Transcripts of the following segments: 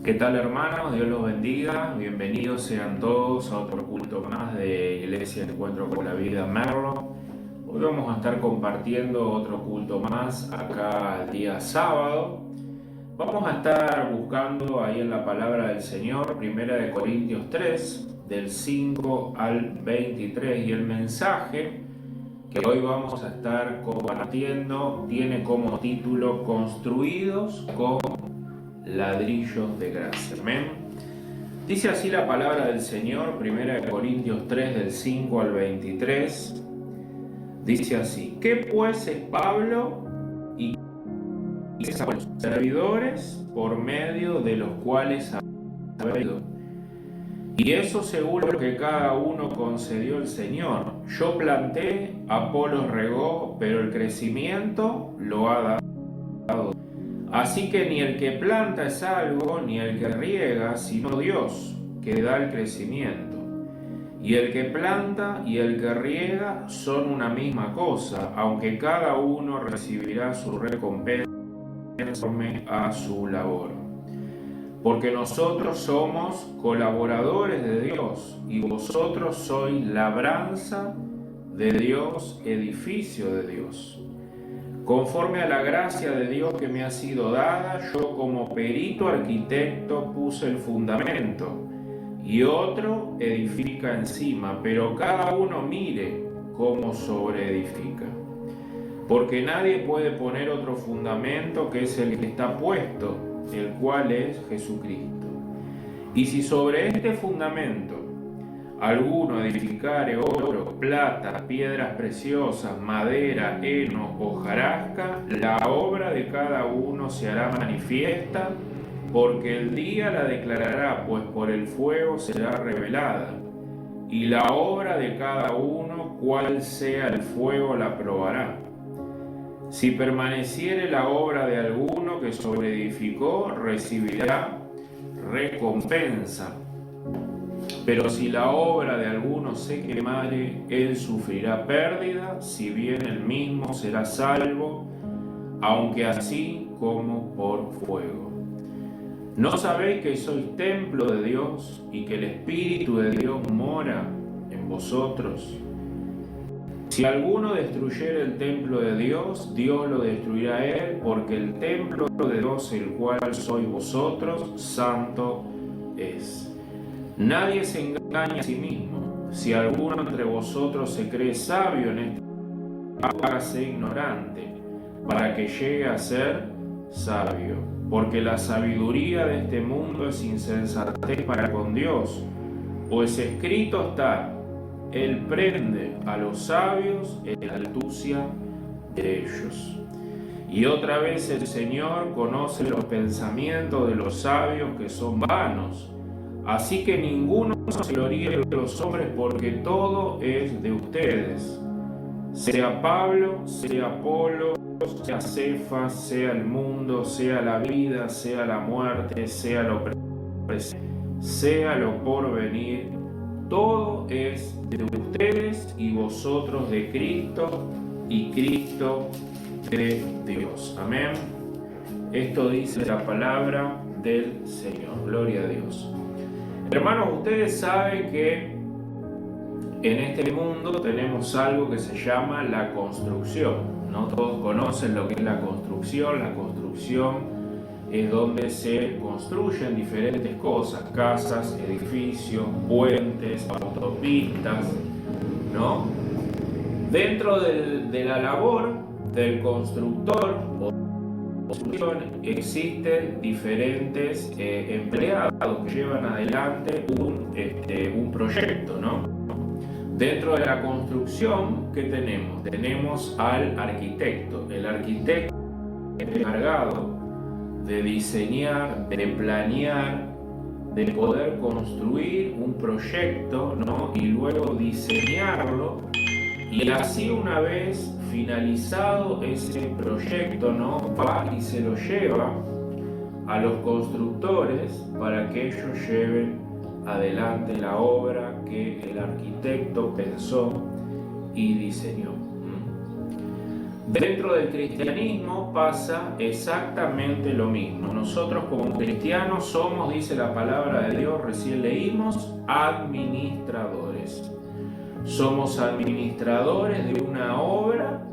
¿Qué tal, hermanos? Dios los bendiga. Bienvenidos sean todos a otro culto más de Iglesia Encuentro con la Vida Merlo. Hoy vamos a estar compartiendo otro culto más acá el día sábado. Vamos a estar buscando ahí en la palabra del Señor, 1 Corintios 3, del 5 al 23. Y el mensaje que hoy vamos a estar compartiendo tiene como título Construidos con ladrillos de gracia. Amén. Dice así la palabra del Señor, 1 Corintios 3, del 5 al 23. Dice así: ¿Qué pues es Pablo y Apolo? Servidores por medio de los cuales habéis oído. Y eso según lo que cada uno concedió el Señor. Yo planté, Apolo regó, pero el crecimiento lo ha dado. Así que ni el que planta es algo, ni el que riega, sino Dios, que da el crecimiento. Y el que planta y el que riega son una misma cosa, aunque cada uno recibirá su recompensa conforme a su labor. Porque nosotros somos colaboradores de Dios, y vosotros sois labranza de Dios, edificio de Dios. Conforme a la gracia de Dios que me ha sido dada, yo como perito arquitecto puse el fundamento, y otro edifica encima, pero cada uno mire cómo sobreedifica. Porque nadie puede poner otro fundamento que es el que está puesto, el cual es Jesucristo. Y si sobre este fundamento alguno edificare oro, plata, piedras preciosas, madera, heno, hojarasca, la obra de cada uno se hará manifiesta, porque el día la declarará, pues por el fuego será revelada. Y la obra de cada uno, cual sea el fuego, la probará. Si permaneciere la obra de alguno que sobreedificó, recibirá recompensa. Pero si la obra de alguno se quemare, él sufrirá pérdida, si bien él mismo será salvo, aunque así como por fuego. ¿No sabéis que sois templo de Dios y que el Espíritu de Dios mora en vosotros? Si alguno destruyere el templo de Dios, Dios lo destruirá a él, porque el templo de Dios, el cual sois vosotros, santo es. Nadie se engaña a sí mismo. Si alguno entre vosotros se cree sabio en este, hágase ignorante, para que llegue a ser sabio. Porque la sabiduría de este mundo es insensatez para con Dios. Pues escrito está: Él prende a los sabios en la astucia de ellos. Y otra vez el Señor conoce los pensamientos de los sabios, que son vanos. Así que ninguno se gloríe de los hombres, porque todo es de ustedes. Sea Pablo, sea Apolo, sea Cefas, sea el mundo, sea la vida, sea la muerte, sea lo presente, sea lo porvenir, todo es de ustedes y vosotros de Cristo y Cristo de Dios. Amén. Esto dice la palabra del Señor. Gloria a Dios. Hermanos, ustedes saben que en este mundo tenemos algo que se llama la construcción. No todos conocen lo que es la construcción. La construcción es donde se construyen diferentes cosas: casas, edificios, puentes, autopistas, ¿no? Dentro de la labor del constructor existen diferentes empleados que llevan adelante un proyecto, ¿no? Dentro de la construcción, ¿qué tenemos? Tenemos al arquitecto. El arquitecto es encargado de diseñar, de planear, de poder construir un proyecto, ¿no? Y luego diseñarlo, y así una vez finalizado ese proyecto, ¿no? Va y se lo lleva a los constructores para que ellos lleven adelante la obra que el arquitecto pensó y diseñó. Dentro del cristianismo pasa exactamente lo mismo. Nosotros como cristianos somos, dice la palabra de Dios, recién leímos, administradores. Somos administradores de una obra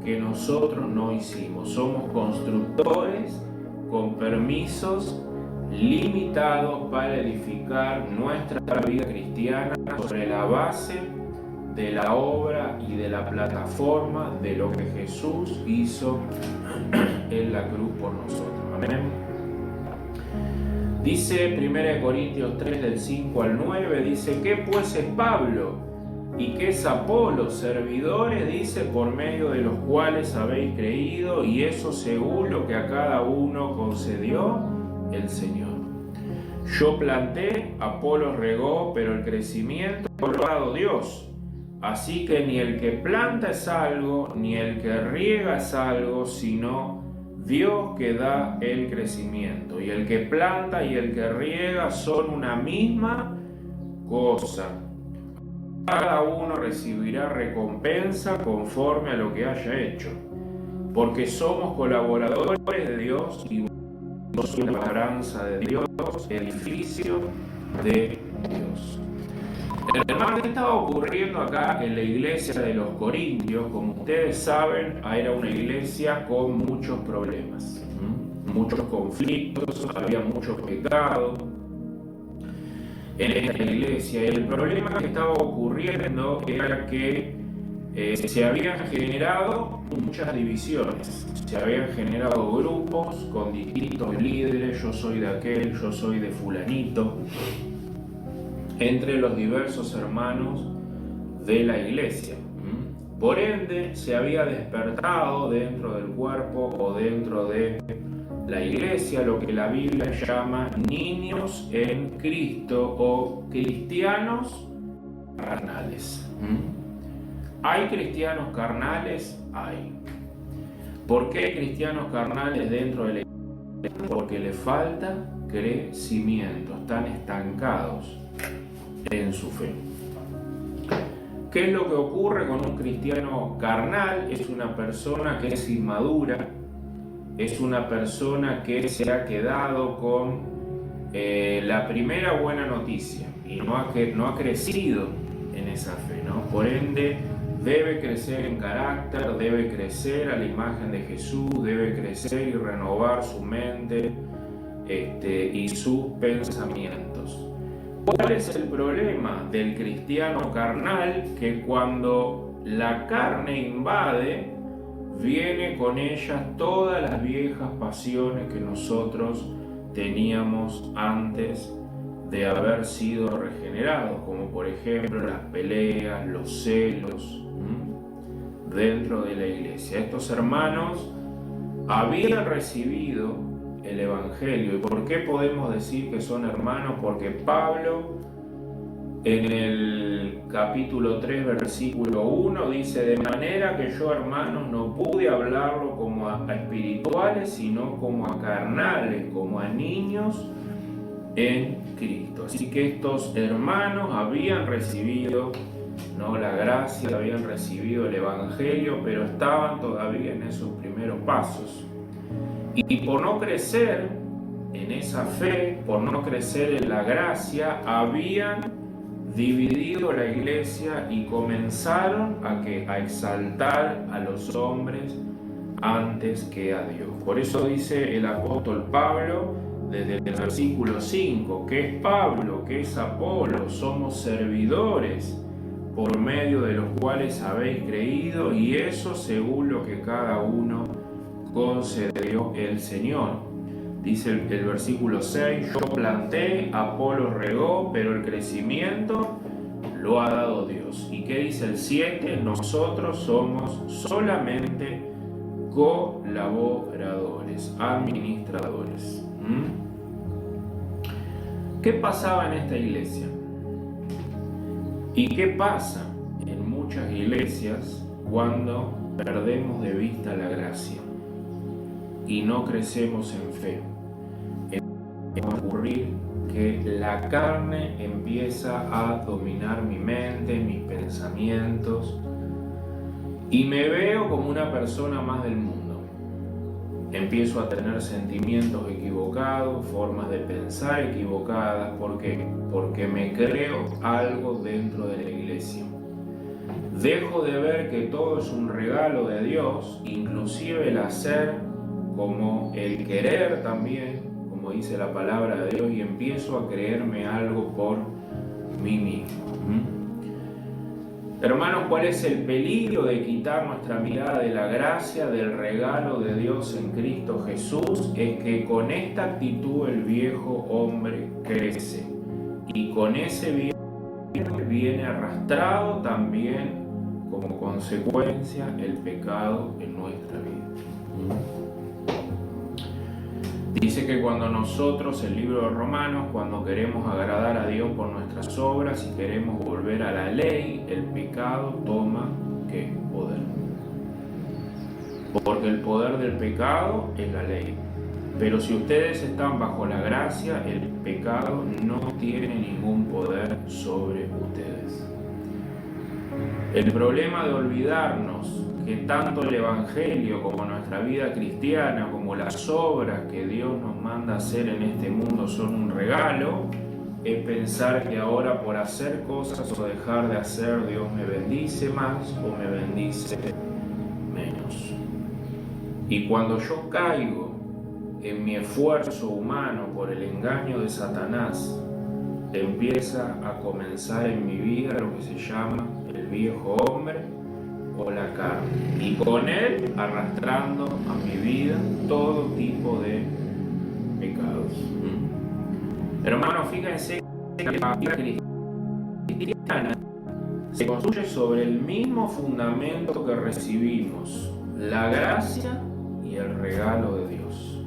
que nosotros no hicimos. Somos constructores con permisos limitados para edificar nuestra vida cristiana sobre la base de la obra y de la plataforma de lo que Jesús hizo en la cruz por nosotros. Amén. Dice 1 Corintios 3 del 5 al 9, dice: ¿qué pues es Pablo? ¿Y qué es Apolo? Servidores, dice, por medio de los cuales habéis creído, y eso según lo que a cada uno concedió el Señor. Yo planté, Apolo regó, pero el crecimiento lo ha dado Dios. Así que ni el que planta es algo, ni el que riega es algo, sino Dios que da el crecimiento. Y el que planta y el que riega son una misma cosa. Cada uno recibirá recompensa conforme a lo que haya hecho, porque somos colaboradores de Dios y somos una labranza de Dios, edificio de Dios. Hermano, ¿qué estaba ocurriendo acá en la iglesia de los Corintios? Como ustedes saben, era una iglesia con muchos problemas, muchos conflictos, había mucho pecado en esta iglesia. Y el problema que estaba ocurriendo era que se habían generado muchas divisiones, se habían generado grupos con distintos líderes, yo soy de aquel, yo soy de fulanito, entre los diversos hermanos de la iglesia. Por ende, se había despertado dentro del cuerpo o dentro de la iglesia lo que la Biblia llama niños en Cristo o cristianos carnales. ¿Hay cristianos carnales? Hay. ¿Por qué hay cristianos carnales dentro de la iglesia? Porque les falta crecimiento, están estancados en su fe. ¿Qué es lo que ocurre con un cristiano carnal? Es una persona que es inmadura, es una persona que se ha quedado con la primera buena noticia y no ha crecido en esa fe, ¿no? Por ende, debe crecer en carácter, debe crecer a la imagen de Jesús, debe crecer y renovar su mente y sus pensamientos. ¿Cuál es el problema del cristiano carnal? Que cuando la carne invade, viene con ella todas las viejas pasiones que nosotros teníamos antes de haber sido regenerados, como por ejemplo las peleas, los celos, dentro de la iglesia. Estos hermanos habían recibido el Evangelio. ¿Y por qué podemos decir que son hermanos? Porque Pablo en el capítulo 3 versículo 1 dice: de manera que yo, hermanos, no pude hablarlo como a espirituales, sino como a carnales, como a niños en Cristo. Así que estos hermanos habían recibido, ¿no?, la gracia, habían recibido el Evangelio, pero estaban todavía en esos primeros pasos. Y por no crecer en esa fe, por no crecer en la gracia, habían dividido la iglesia y comenzaron a exaltar a los hombres antes que a Dios. Por eso dice el apóstol Pablo desde el versículo 5, ¿qué es Pablo? ¿Qué es Apolo? Somos servidores por medio de los cuales habéis creído, y eso según lo que cada uno concedió el Señor. Dice el versículo 6, yo planté, Apolo regó, pero el crecimiento lo ha dado Dios. ¿Y qué dice el 7? Nosotros somos solamente colaboradores, administradores. ¿Qué pasaba en esta iglesia? ¿Y qué pasa en muchas iglesias cuando perdemos de vista la gracia y no crecemos en fe? Va a ocurrir que la carne empieza a dominar mi mente, mis pensamientos, y me veo como una persona más del mundo. Empiezo a tener sentimientos equivocados, formas de pensar equivocadas. ¿Por qué? Porque me creo algo dentro de la iglesia. Dejo de ver que todo es un regalo de Dios, inclusive el hacer como el querer también, como dice la palabra de Dios, y empiezo a creerme algo por mí mismo. Hermanos, ¿cuál es el peligro de quitar nuestra mirada de la gracia, del regalo de Dios en Cristo Jesús? Es que con esta actitud el viejo hombre crece, y con ese viejo viene arrastrado también como consecuencia el pecado en nuestra vida. Dice que cuando nosotros, el libro de Romanos, cuando queremos agradar a Dios por nuestras obras y queremos volver a la ley, el pecado toma ¿qué? Poder. Porque el poder del pecado es la ley. Pero si ustedes están bajo la gracia, el pecado no tiene ningún poder sobre ustedes. El problema de olvidarnos que tanto el Evangelio como nuestra vida cristiana, como las obras que Dios nos manda hacer en este mundo son un regalo, es pensar que ahora por hacer cosas o dejar de hacer Dios me bendice más o me bendice menos. Y cuando yo caigo en mi esfuerzo humano por el engaño de Satanás, empieza a comenzar en mi vida lo que se llama el viejo hombre o la carne, y con él arrastrando a mi vida todo tipo de pecados. Hermanos, fíjense que la vida cristiana se construye sobre el mismo fundamento que recibimos, la gracia y el regalo de Dios.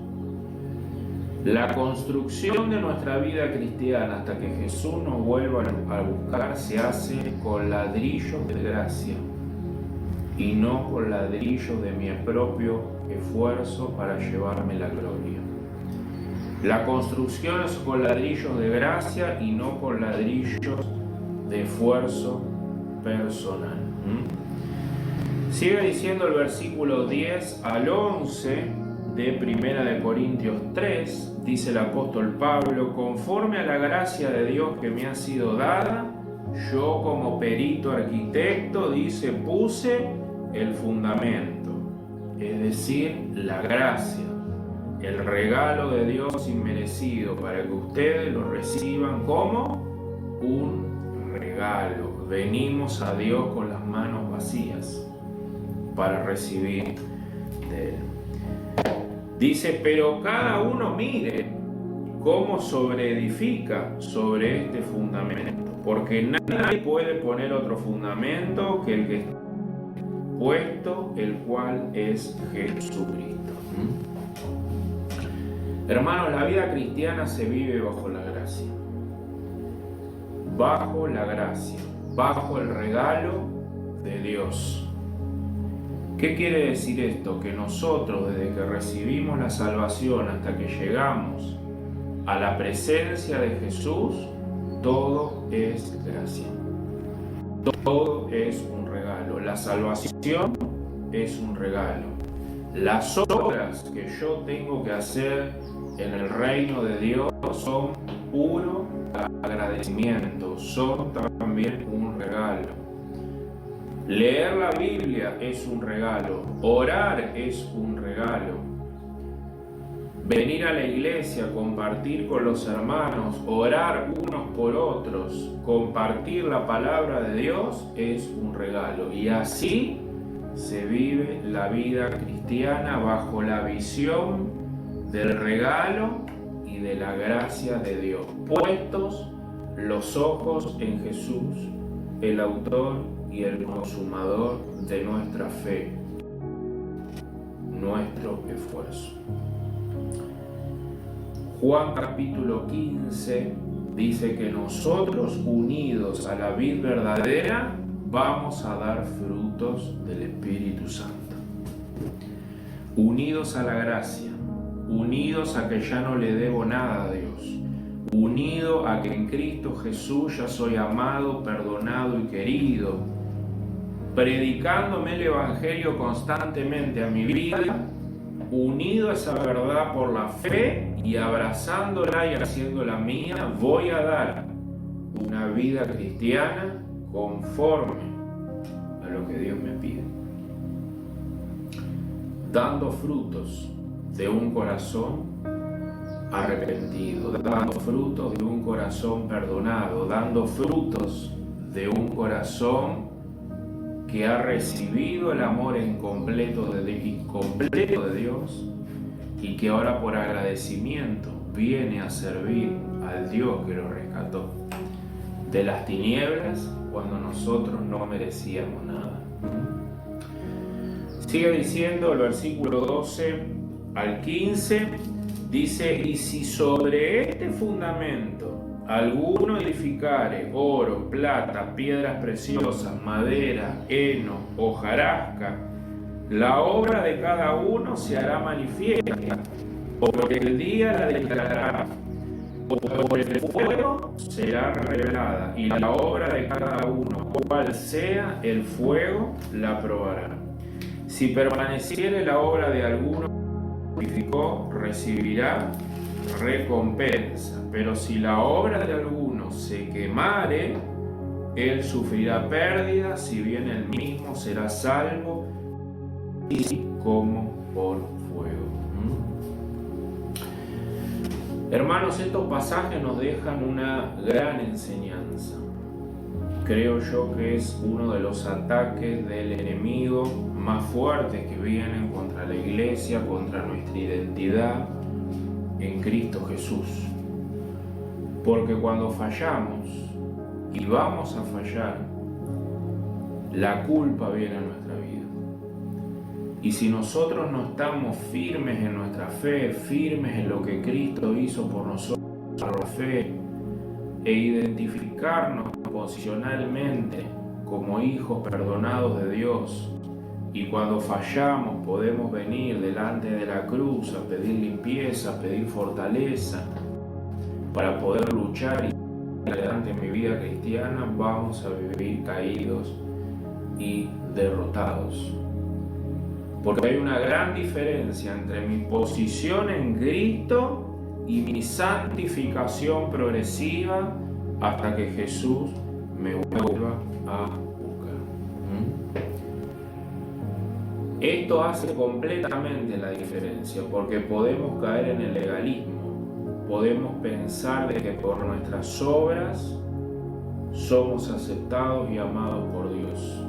La construcción de nuestra vida cristiana hasta que Jesús nos vuelva a buscar se hace con ladrillos de gracia y no con ladrillos de mi propio esfuerzo para llevarme la gloria. La construcción es con ladrillos de gracia y no con ladrillos de esfuerzo personal. Sigue diciendo el versículo 10 al 11 de 1 Corintios 3, dice el apóstol Pablo: conforme a la gracia de Dios que me ha sido dada, yo como perito arquitecto, dice, puse el fundamento, es decir, la gracia, el regalo de Dios inmerecido, para que ustedes lo reciban como un regalo. Venimos a Dios con las manos vacías para recibir de Él. Dice, pero cada uno mire cómo sobreedifica sobre este fundamento, porque nadie puede poner otro fundamento que el que está puesto, el cual es Jesucristo. Hermanos, la vida cristiana se vive bajo la gracia. Bajo la gracia, bajo el regalo de Dios. ¿Qué quiere decir esto? Que nosotros, desde que recibimos la salvación hasta que llegamos a la presencia de Jesús, todo es gracia. Todo es un regalo. La salvación es un regalo. Las obras que yo tengo que hacer en el reino de Dios son puro agradecimiento, son también un regalo. Leer la Biblia es un regalo, orar es un regalo. Venir a la iglesia, compartir con los hermanos, orar unos por otros, compartir la palabra de Dios es un regalo. Y así se vive la vida cristiana bajo la visión del regalo y de la gracia de Dios. Puestos los ojos en Jesús, el autor y el consumador de nuestra fe, nuestro esfuerzo. Juan capítulo 15 dice que nosotros, unidos a la vid verdadera, vamos a dar frutos del Espíritu Santo. Unidos a la gracia, unidos a que ya no le debo nada a Dios, unido a que en Cristo Jesús ya soy amado, perdonado y querido. predicándome el Evangelio constantemente a mi vida, unido a esa verdad por la fe y abrazándola y haciéndola mía, voy a dar una vida cristiana conforme a lo que Dios me pide, dando frutos de un corazón arrepentido, dando frutos de un corazón perdonado, dando frutos de un corazón que ha recibido el amor incompleto de Dios y que ahora por agradecimiento viene a servir al Dios que lo rescató de las tinieblas cuando nosotros no merecíamos nada. Sigue diciendo el versículo 12 al 15, dice: y si sobre este fundamento alguno edificare oro, plata, piedras preciosas, madera, heno, hojarasca, la obra de cada uno se hará manifiesta, porque el día la declarará, por el fuego será revelada, y la obra de cada uno, cual sea el fuego, la probará. Si permaneciere la obra de alguno que edificó, recibirá recompensa, pero si la obra de alguno se quemare, él sufrirá pérdida, si bien él mismo será salvo, y como por fuego. Hermanos, estos pasajes nos dejan una gran enseñanza. Creo yo que es uno de los ataques del enemigo más fuertes que vienen contra la iglesia, contra nuestra identidad en Cristo Jesús. Porque cuando fallamos, y vamos a fallar, la culpa viene a nuestra vida. Y si nosotros no estamos firmes en nuestra fe, firmes en lo que Cristo hizo por nosotros, por la fe, e identificarnos posicionalmente como hijos perdonados de Dios, y cuando fallamos podemos venir delante de la cruz a pedir limpieza, a pedir fortaleza para poder luchar y adelante en mi vida cristiana, vamos a vivir caídos y derrotados. Porque hay una gran diferencia entre mi posición en Cristo y mi santificación progresiva hasta que Jesús me vuelva a buscar. Esto hace completamente la diferencia, porque podemos caer en el legalismo, podemos pensar de que por nuestras obras somos aceptados y amados por Dios.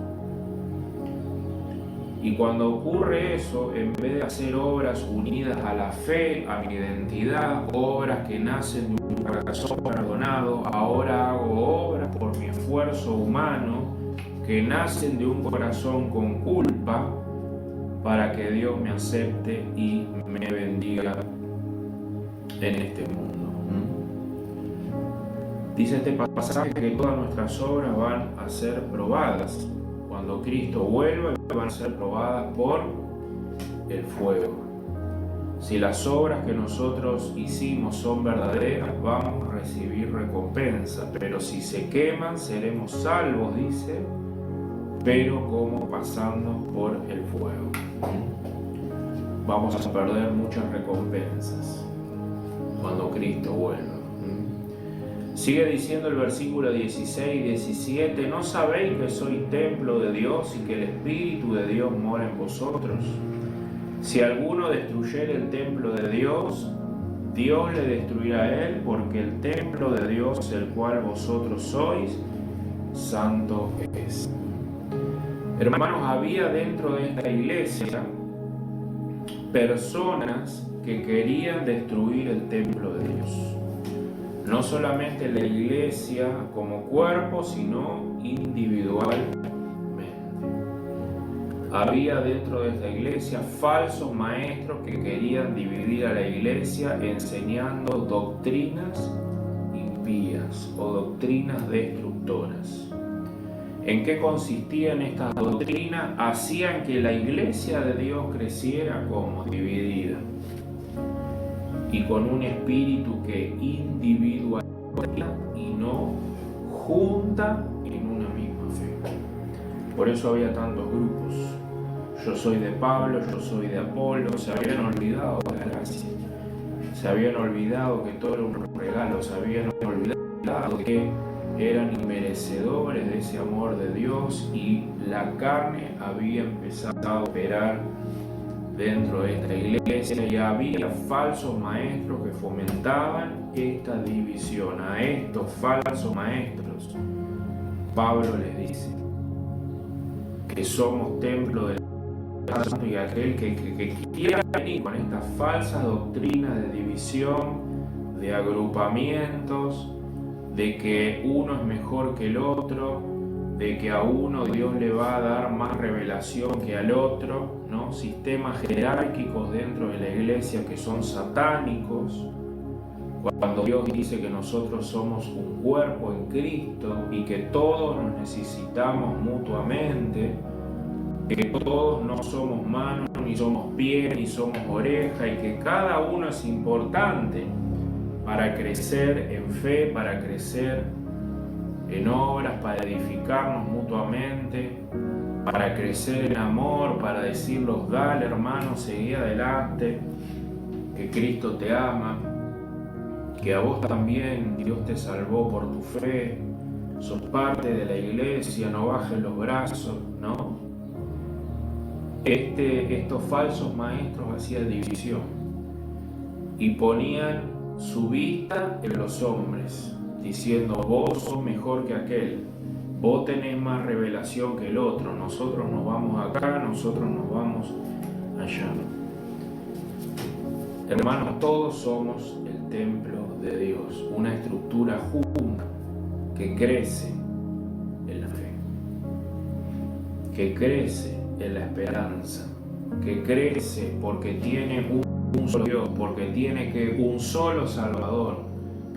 Y cuando ocurre eso, en vez de hacer obras unidas a la fe, a mi identidad, obras que nacen de un corazón perdonado, ahora hago obras por mi esfuerzo humano, que nacen de un corazón con culpa, para que Dios me acepte y me bendiga en este mundo. Dice este pasaje que todas nuestras obras van a ser probadas. Cuando Cristo vuelva, van a ser probadas por el fuego. Si las obras que nosotros hicimos son verdaderas, vamos a recibir recompensa. Pero si se queman, seremos salvos, dice, pero como pasando por el fuego. Vamos a perder muchas recompensas cuando Cristo vuelva. Sigue diciendo el versículo 16 y 17: ¿no sabéis que sois templo de Dios y que el Espíritu de Dios mora en vosotros? Si alguno destruyere el templo de Dios, Dios le destruirá a él, porque el templo de Dios, el cual vosotros sois, santo es. Hermanos, había dentro de esta iglesia personas que querían destruir el templo de Dios. No solamente la iglesia como cuerpo, sino individualmente. Había dentro de esta iglesia falsos maestros que querían dividir a la iglesia enseñando doctrinas impías o doctrinas destructoras. ¿En qué consistían estas doctrinas? Hacían que la iglesia de Dios creciera como dividida y con un espíritu que individualiza y no junta en una misma fe. Por eso había tantos grupos. Yo soy de Pablo, yo soy de Apolo. Se habían olvidado de la gracia. Se habían olvidado que todo era un regalo. Se habían olvidado que eran inmerecedores de ese amor de Dios, y la carne había empezado a operar dentro de esta iglesia, y había falsos maestros que fomentaban esta división. A estos falsos maestros Pablo les dice que somos templo del Espíritu Santo, y aquel que quiera venir con estas falsas doctrinas de división, de agrupamientos, de que uno es mejor que el otro, de que a uno Dios le va a dar más revelación que al otro, ¿no? Sistemas jerárquicos dentro de la iglesia que son satánicos. Cuando Dios dice que nosotros somos un cuerpo en Cristo y que todos nos necesitamos mutuamente, que todos no somos manos, ni somos pies, ni somos oreja, y que cada uno es importante para crecer en fe, para crecer en obras, para edificarnos mutuamente, para crecer en amor, para decirlos: dale, hermano, seguí adelante, que Cristo te ama, que a vos también Dios te salvó por tu fe, sos parte de la iglesia, no bajes los brazos, ¿no? Estos falsos maestros hacían división y ponían su vista en los hombres, diciendo: vos sos mejor que aquel, vos tenés más revelación que el otro, nosotros nos vamos acá, nosotros nos vamos allá. Hermanos, todos somos el templo de Dios, una estructura junta que crece en la fe, que crece en la esperanza, que crece porque tiene un solo Dios, porque tiene un solo Salvador,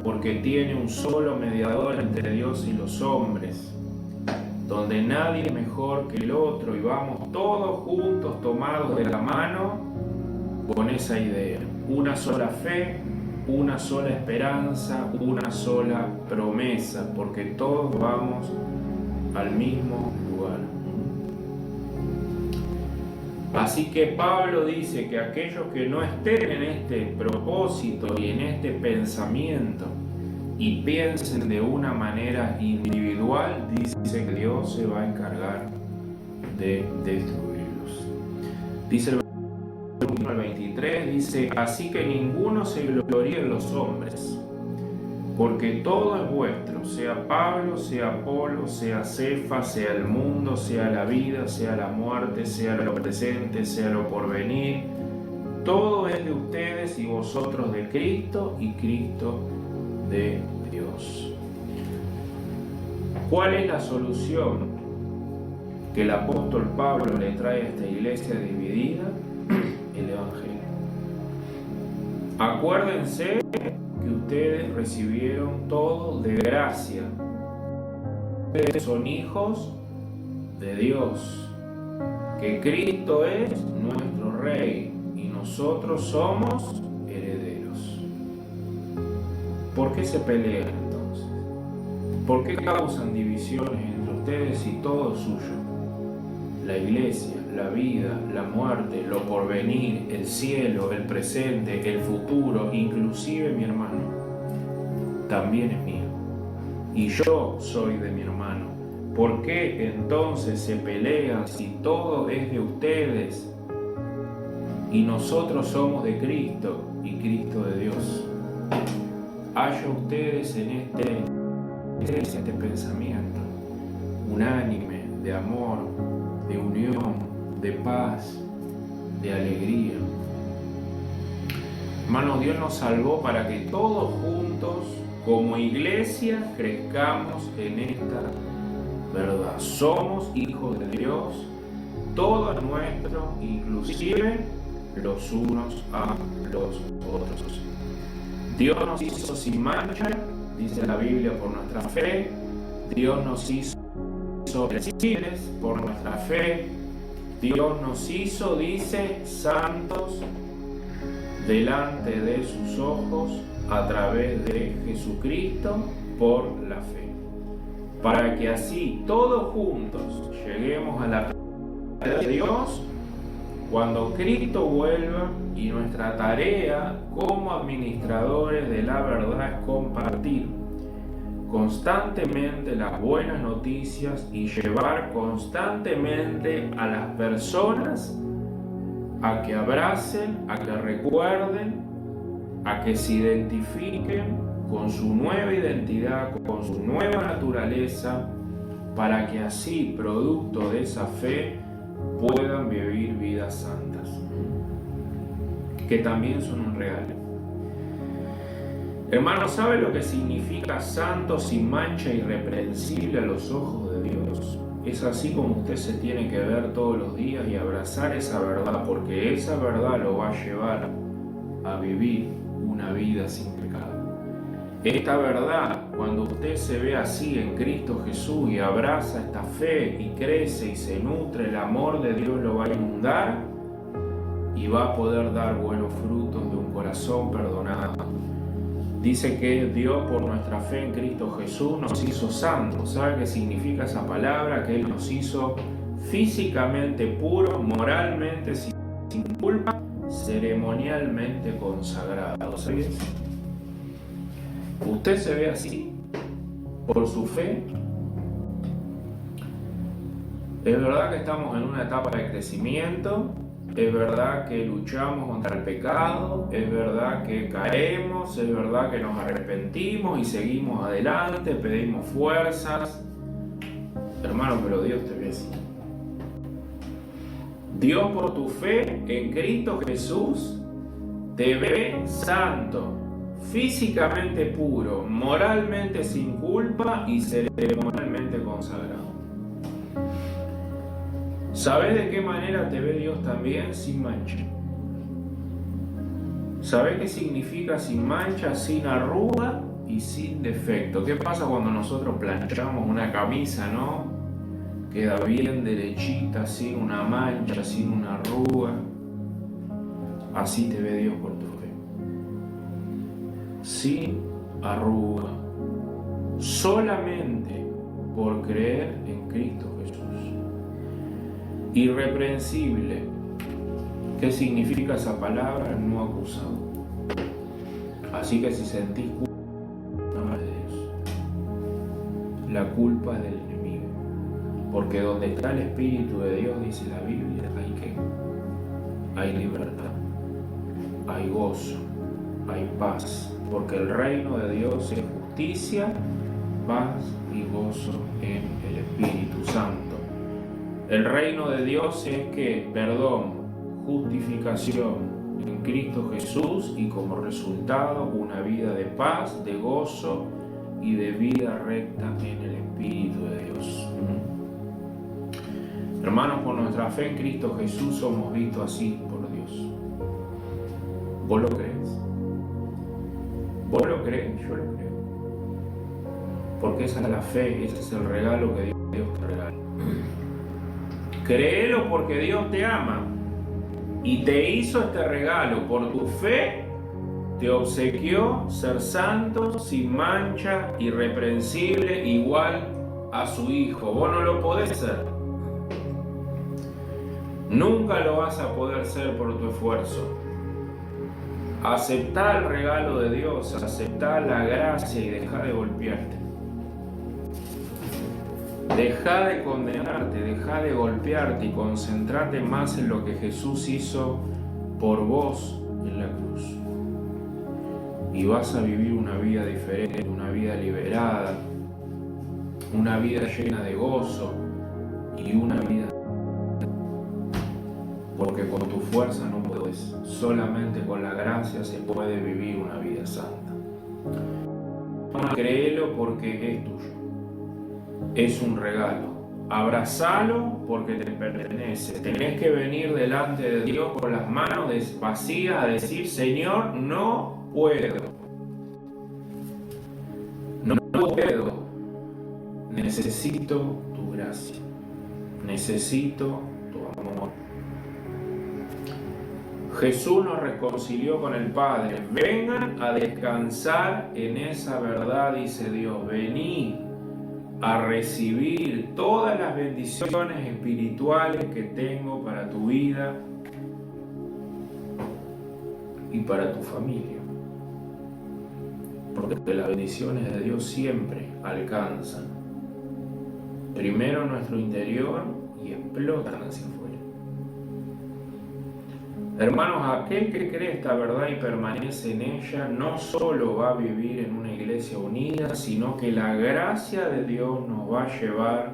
porque tiene un solo mediador entre Dios y los hombres, donde nadie es mejor que el otro, y vamos todos juntos tomados de la mano con esa idea. Una sola fe, una sola esperanza, una sola promesa, porque todos vamos al mismo lugar. Así que Pablo dice que aquellos que no estén en este propósito y en este pensamiento y piensen de una manera individual, dice que Dios se va a encargar de destruirlos. Dice el versículo 1 al 23, dice: así que ninguno se gloríe en los hombres, porque todo es vuestro, sea Pablo, sea Apolo, sea Cefas, sea el mundo, sea la vida, sea la muerte, sea lo presente, sea lo porvenir. Todo es de ustedes, y vosotros de Cristo, y Cristo de Dios. ¿Cuál es la solución que el apóstol Pablo le trae a esta iglesia dividida? El Evangelio. Acuérdense que ustedes recibieron todo de gracia. Ustedes son hijos de Dios, que Cristo es nuestro Rey y nosotros somos herederos. ¿Por qué se pelean entonces? ¿Por qué causan divisiones entre ustedes y todo suyo? La iglesia, la vida, la muerte, lo porvenir, el cielo, el presente, el futuro, inclusive mi hermano, también es mío. Y yo soy de mi hermano. ¿Por qué entonces se pelean si todo es de ustedes y nosotros somos de Cristo y Cristo de Dios? Haya ustedes en este pensamiento unánime, de amor, de unión, de paz, de alegría. Hermanos, Dios nos salvó para que todos juntos, como iglesia, crezcamos en esta verdad. Somos hijos de Dios, todo es nuestro, inclusive los unos a los otros. Dios nos hizo sin mancha, dice la Biblia, por nuestra fe. Dios nos hizo bendecibles por nuestra fe. Dios nos hizo, dice, santos delante de sus ojos a través de Jesucristo por la fe. para que así todos juntos lleguemos a la plenitud de Dios cuando Cristo vuelva, y nuestra tarea como administradores de la verdad es compartir constantemente las buenas noticias y llevar constantemente a las personas a que abracen, a que recuerden, a que se identifiquen con su nueva identidad, con su nueva naturaleza, para que así, producto de esa fe, puedan vivir vidas santas, que también son un regalo. Hermano, ¿sabe lo que significa santo, sin mancha, irreprensible a los ojos de Dios? Es así como usted se tiene que ver todos los días y abrazar esa verdad, porque esa verdad lo va a llevar a vivir una vida sin pecado. Esta verdad, cuando usted se ve así en Cristo Jesús y abraza esta fe y crece y se nutre, el amor de Dios lo va a inundar y va a poder dar buenos frutos de un corazón perdonado. Dice que Dios, por nuestra fe en Cristo Jesús, nos hizo santos. ¿Sabe qué significa esa palabra? Que Él nos hizo físicamente puros, moralmente sin culpa, ceremonialmente consagrados. ¿Sabes? ¿Usted se ve así por su fe? Es verdad que estamos en una etapa de crecimiento, es verdad que luchamos contra el pecado, es verdad que caemos, es verdad que nos arrepentimos y seguimos adelante, pedimos fuerzas. Hermano, pero Dios te ve así. Dios, por tu fe en Cristo Jesús, te ve santo, físicamente puro, moralmente sin culpa y ceremonialmente consagrado. ¿Sabes de qué manera te ve Dios también? Sin mancha. ¿Sabes qué significa sin mancha, sin arruga y sin defecto? ¿Qué pasa cuando nosotros planchamos una camisa, no? Queda bien derechita, sin una mancha, sin una arruga. Así te ve Dios por tu fe. Sin arruga. Solamente por creer en Cristo Jesús. Irreprensible. ¿Qué significa esa palabra? No acusado. Así que si sentís culpa, no es de Dios. La culpa es del enemigo. Porque donde está el Espíritu de Dios, dice la Biblia, hay libertad, hay gozo, hay paz. Porque el reino de Dios es justicia, paz y gozo en el Espíritu Santo. El reino de Dios es que perdón, justificación en Cristo Jesús y como resultado una vida de paz, de gozo y de vida recta en el Espíritu de Dios. Hermanos, por nuestra fe en Cristo Jesús somos vistos así por Dios. ¿Vos lo crees? ¿Vos lo crees? Yo lo creo. Porque esa es la fe, ese es el regalo que Dios te regala. Créelo porque Dios te ama y te hizo este regalo. Por tu fe te obsequió ser santo, sin mancha, irreprensible, igual a su Hijo. Vos no lo podés ser. Nunca lo vas a poder ser por tu esfuerzo. Aceptá el regalo de Dios, aceptá la gracia y dejá de golpearte. Deja de condenarte, deja de golpearte y concentrate más en lo que Jesús hizo por vos en la cruz. Y vas a vivir una vida diferente, una vida liberada, una vida llena de gozo y una vida. Porque con tu fuerza no puedes, solamente con la gracia se puede vivir una vida santa. Créelo porque es tuyo. Es un regalo. Abrazalo porque te pertenece. Tenés que venir delante de Dios con las manos vacías a decir: Señor, no puedo. No puedo. Necesito tu gracia. Necesito tu amor. Jesús nos reconcilió con el Padre. Vengan a descansar en esa verdad, dice Dios. Vení a recibir todas las bendiciones espirituales que tengo para tu vida y para tu familia. Porque las bendiciones de Dios siempre alcanzan primero nuestro interior y explotan hacia afuera. Hermanos, aquel que cree esta verdad y permanece en ella, no solo va a vivir en una iglesia unida, sino que la gracia de Dios nos va a llevar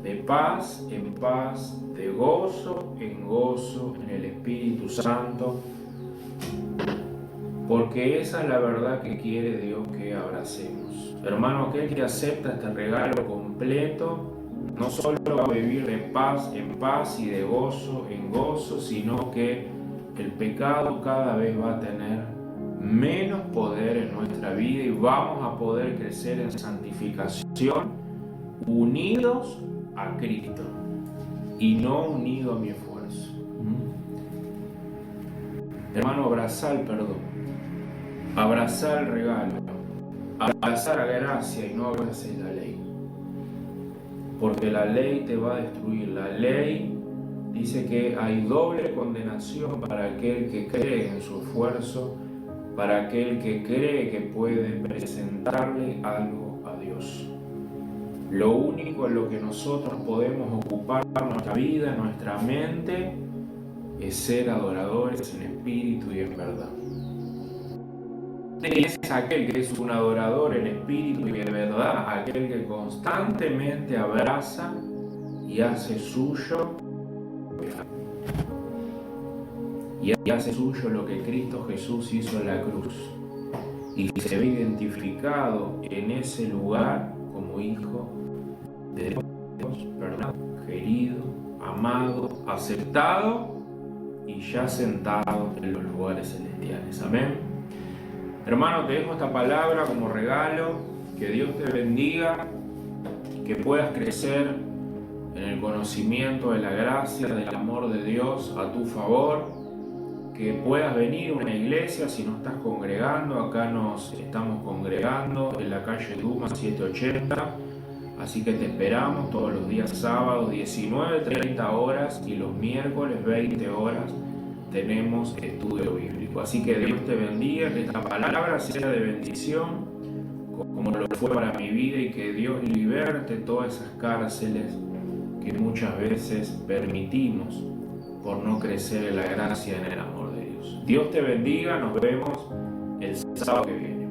de paz en paz, de gozo en gozo en el Espíritu Santo, porque esa es la verdad que quiere Dios que abracemos. Hermano, aquel que acepta este regalo completo, no solo va a vivir de paz en paz y de gozo en gozo, sino que el pecado cada vez va a tener menos poder en nuestra vida y vamos a poder crecer en santificación unidos a Cristo y no unidos a mi esfuerzo. Hermano, abrazar el perdón, abrazar el regalo, abrazar la gracia y no abraces la ley. Porque la ley te va a destruir. La ley dice que hay doble condenación para aquel que cree en su esfuerzo, para aquel que cree que puede presentarle algo a Dios. Lo único en lo que nosotros podemos ocupar nuestra vida, nuestra mente, es ser adoradores en espíritu y en verdad. Y es aquel que es un adorador en espíritu y en verdad, aquel que constantemente abraza y hace suyo lo que Cristo Jesús hizo en la cruz y se ve identificado en ese lugar como hijo de Dios, perdonado, querido, amado, aceptado y ya sentado en los lugares celestiales. Amén. Hermano, te dejo esta palabra como regalo, que Dios te bendiga, que puedas crecer en el conocimiento de la gracia, del amor de Dios a tu favor, que puedas venir a una iglesia si no estás congregando. Acá nos estamos congregando en la calle Duma 780, así que te esperamos todos los días sábados 19:30 horas y los miércoles 20 horas. Tenemos estudio bíblico. Así que Dios te bendiga, que esta palabra sea de bendición, como lo fue para mi vida, y que Dios liberte todas esas cárceles que muchas veces permitimos por no crecer en la gracia y en el amor de Dios. Dios te bendiga, nos vemos el sábado que viene.